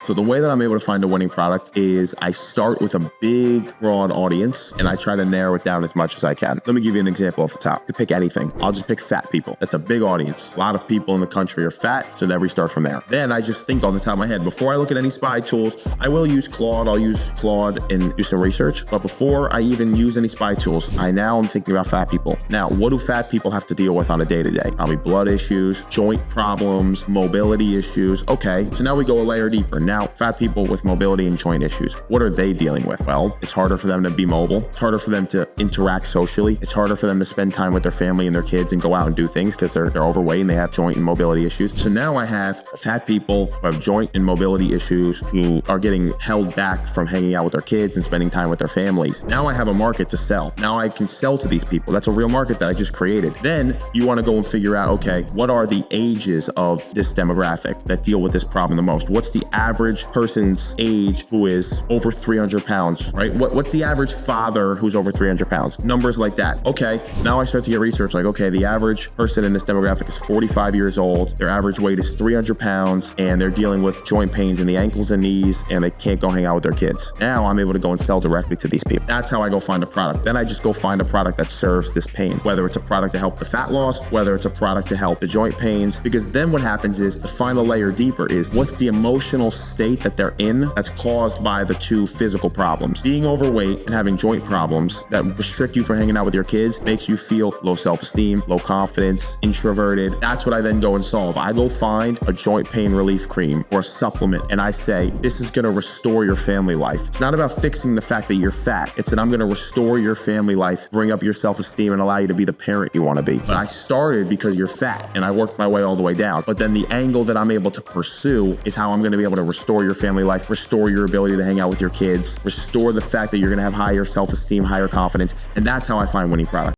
So the way that I'm able to find a winning product is I start with a big, broad audience and I try to narrow it down as much as I can. Let me give you an example off the top. You pick anything. I'll just pick fat people. That's a big audience. A lot of people in the country are fat, so then we start from there. Then I just think on the top of my head, before I look at any spy tools, I will use Claude. I'll use Claude and do some research. But before I even use any spy tools, I'm thinking about fat people. Now, what do fat people have to deal with on a day-to-day? Probably blood issues, joint problems, mobility issues. Okay, so now we go a layer deeper. Now, fat people with mobility and joint issues, what are they dealing with? Well, it's harder for them to be mobile. It's harder for them to interact socially. It's harder for them to spend time with their family and their kids and go out and do things because they're overweight and they have joint and mobility issues. So now I have fat people who have joint and mobility issues who are getting held back from hanging out with their kids and spending time with their families. Now I have a market to sell. Now I can sell to these people. That's a real market that I just created. Then you want to go and figure out, okay, what are the ages of this demographic that deal with this problem the most? What's the average person's age who is over 300 pounds, right? What's the average father who's over 300 pounds? Numbers like that. Okay, now I start to get research like, okay, the average person in this demographic is 45 years old. Their average weight is 300 pounds and they're dealing with joint pains in the ankles and knees and they can't go hang out with their kids. Now I'm able to go and sell directly to these people. That's how I go find a product. Then I just go find a product that serves this pain, whether it's a product to help the fat loss, whether it's a product to help the joint pains, because then what happens is the final layer deeper is what's the emotional state that they're in that's caused by the two physical problems. Being overweight and having joint problems that restrict you from hanging out with your kids makes you feel low self-esteem, low confidence, introverted. That's what I then go and solve. I go find a joint pain relief cream or a supplement and I say, this is going to restore your family life. It's not about fixing the fact that you're fat. It's that I'm going to restore your family life, bring up your self-esteem and allow you to be the parent you want to be. But I started because you're fat and I worked my way all the way down. But then the angle that I'm able to pursue is how I'm going to be able to restore your family life, restore your ability to hang out with your kids, restore the fact that you're going to have higher self-esteem, higher confidence. And that's how I find winning products.